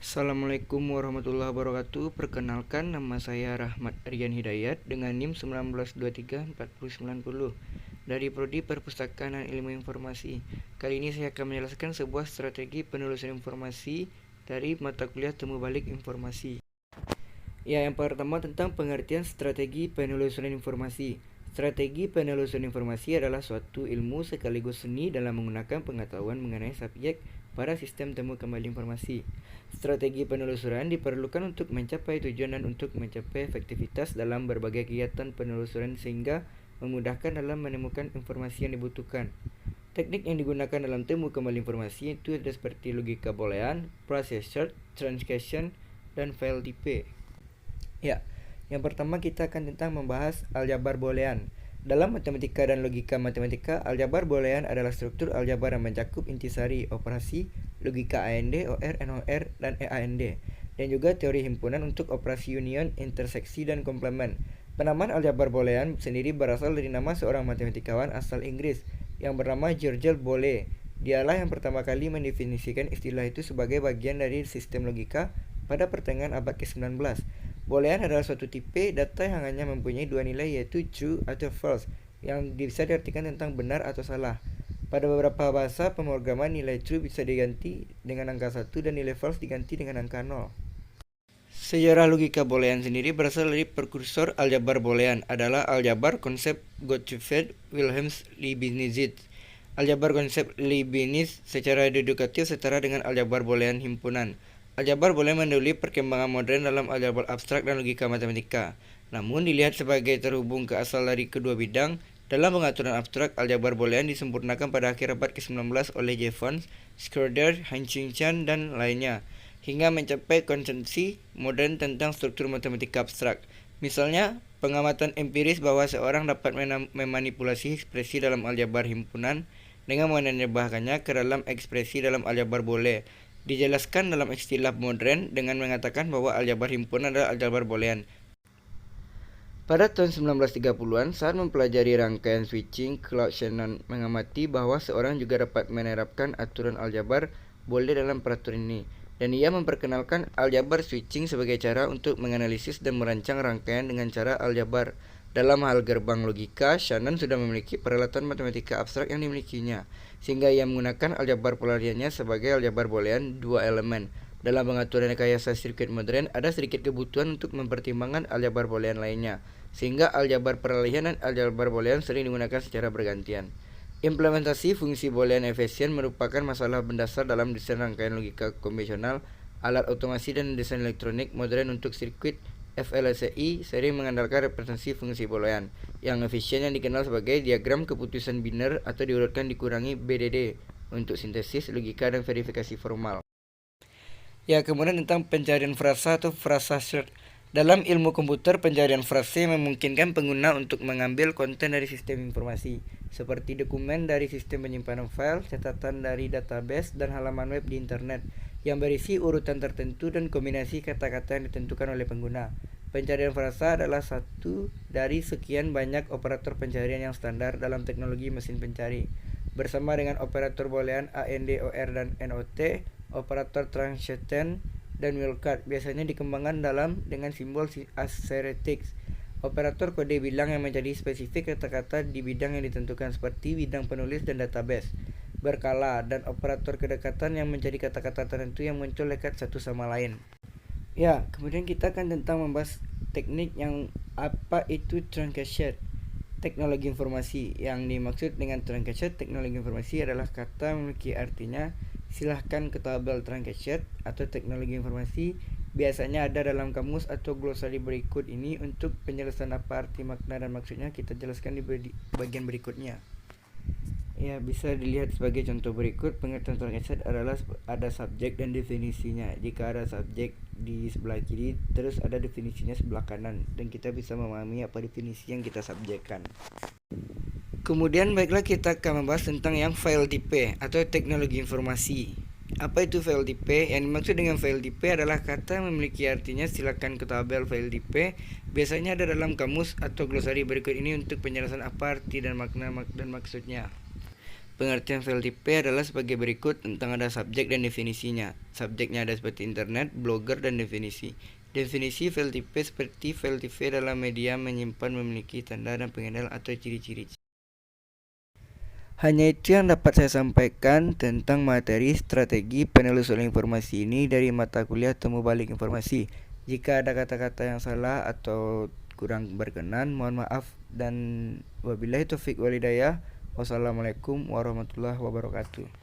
Assalamualaikum warahmatullahi wabarakatuh. Perkenalkan, nama saya Rahmat Aryan Hidayat dengan NIM 19234090 dari Prodi Perpustakaan dan Ilmu Informasi. Kali ini saya akan menjelaskan sebuah strategi penelusuran informasi dari mata kuliah Temu Balik Informasi. Ya, yang pertama tentang pengertian strategi penelusuran informasi. Strategi penelusuran informasi adalah suatu ilmu sekaligus seni dalam menggunakan pengetahuan mengenai subjek pada sistem temu kembali informasi. Strategi penelusuran diperlukan untuk mencapai tujuan dan untuk mencapai efektivitas dalam berbagai kegiatan penelusuran sehingga memudahkan dalam menemukan informasi yang dibutuhkan. Teknik yang digunakan dalam temu kembali informasi itu ada seperti logika boolean, process search, transcation, dan file tipe. Ya, yang pertama kita akan membahas aljabar boolean. Dalam matematika dan logika matematika, aljabar boolean adalah struktur aljabar yang mencakup intisari, operasi, logika AND, OR, NOR, dan EAND, dan juga teori himpunan untuk operasi union, interseksi, dan komplement. Penamaan aljabar boolean sendiri berasal dari nama seorang matematikawan asal Inggris yang bernama George Boole. Dialah yang pertama kali mendefinisikan istilah itu sebagai bagian dari sistem logika pada pertengahan abad ke-19. Boolean adalah suatu tipe data yang hanya mempunyai dua nilai, yaitu true atau false, yang bisa diartikan tentang benar atau salah. Pada beberapa bahasa pemrograman, nilai true bisa diganti dengan angka 1 dan nilai false diganti dengan angka 0. Sejarah logika boolean sendiri berasal dari prekursor aljabar boolean adalah aljabar konsep Gottfried Wilhelm Leibniz. Aljabar konsep Leibniz secara deduktif setara dengan aljabar boolean himpunan. Aljabar boleh mendahului perkembangan modern dalam aljabar abstrak dan logika matematika. Namun dilihat sebagai terhubung ke asal dari kedua bidang, dalam pengaturan abstrak, aljabar boolean disempurnakan pada akhir abad ke-19 oleh Jevons, Schroeder, Hutchinson, dan lainnya, hingga mencapai konsensus modern tentang struktur matematika abstrak. Misalnya, pengamatan empiris bahwa seorang dapat memanipulasi ekspresi dalam aljabar himpunan dengan menerjemahkannya ke dalam ekspresi dalam aljabar boole. Dijelaskan dalam istilah modern dengan mengatakan bahwa aljabar himpunan adalah aljabar boolean. Pada tahun 1930-an, saat mempelajari rangkaian switching, Claude Shannon mengamati bahwa seorang juga dapat menerapkan aturan aljabar boole dalam peraturan ini, dan ia memperkenalkan aljabar switching sebagai cara untuk menganalisis dan merancang rangkaian dengan cara aljabar. Dalam hal gerbang logika, Shannon sudah memiliki peralatan matematika abstrak yang dimilikinya, sehingga ia menggunakan aljabar polariannya sebagai aljabar boolean dua elemen. Dalam pengaturan rekayasa sirkuit modern, ada sedikit kebutuhan untuk mempertimbangkan aljabar boolean lainnya, sehingga aljabar peralihan dan aljabar boolean sering digunakan secara bergantian. Implementasi fungsi boolean efisien merupakan masalah mendasar dalam desain rangkaian logika konvensional, alat otomasi, dan desain elektronik modern untuk sirkuit. FLSI sering mengandalkan representasi fungsi boolean yang efisien yang dikenal sebagai diagram keputusan biner atau diurutkan dikurangi BDD untuk sintesis, logika, dan verifikasi formal. Ya, kemudian tentang pencarian frasa atau frasa search. Dalam ilmu komputer, pencarian frase memungkinkan pengguna untuk mengambil konten dari sistem informasi, seperti dokumen dari sistem penyimpanan file, catatan dari database, dan halaman web di internet, yang berisi urutan tertentu dan kombinasi kata-kata yang ditentukan oleh pengguna. Pencarian frasa adalah satu dari sekian banyak operator pencarian yang standar dalam teknologi mesin pencari. Bersama dengan operator boolean AND, OR, dan NOT, operator transition dan wildcard biasanya dikembangkan dengan simbol asterisks. Operator kode bilang yang menjadi spesifik kata-kata di bidang yang ditentukan seperti bidang penulis dan database. Berkala, dan operator kedekatan yang menjadi kata-kata tertentu yang muncul dekat satu sama lain. Ya, kemudian kita akan membahas teknik yang apa itu truncation. Teknologi informasi. Yang dimaksud dengan truncation teknologi informasi adalah kata memiliki artinya silahkan ke tabel truncation atau teknologi informasi. Biasanya ada dalam kamus atau glosari berikut ini. Untuk penjelasan apa arti, makna, dan maksudnya kita jelaskan di bagian berikutnya. Ya, bisa dilihat sebagai contoh berikut. Pengertian truncation adalah ada subjek dan definisinya. Jika ada subjek di sebelah kiri, terus ada definisinya sebelah kanan, dan kita bisa memahami apa definisi yang kita subjekkan. Kemudian baiklah kita akan membahas tentang yang file type atau teknologi informasi. Apa itu file type? Yang dimaksud dengan file type adalah kata yang memiliki artinya silakan ke tabel file type. Biasanya ada dalam kamus atau glosari berikut ini untuk penjelasan apa arti dan makna dan maksudnya. Pengertian VLTP adalah sebagai berikut tentang ada subjek dan definisinya. Subjeknya ada seperti internet, blogger, dan definisi. Definisi VLTP seperti VLTP adalah media menyimpan, memiliki tanda dan pengendal atau ciri-ciri. Hanya itu yang dapat saya sampaikan tentang materi strategi penelusuran informasi ini dari mata kuliah Temu Balik Informasi. Jika ada kata-kata yang salah atau kurang berkenan, mohon maaf, dan wabillahi taufik walhidayah. Wassalamualaikum warahmatullahi wabarakatuh.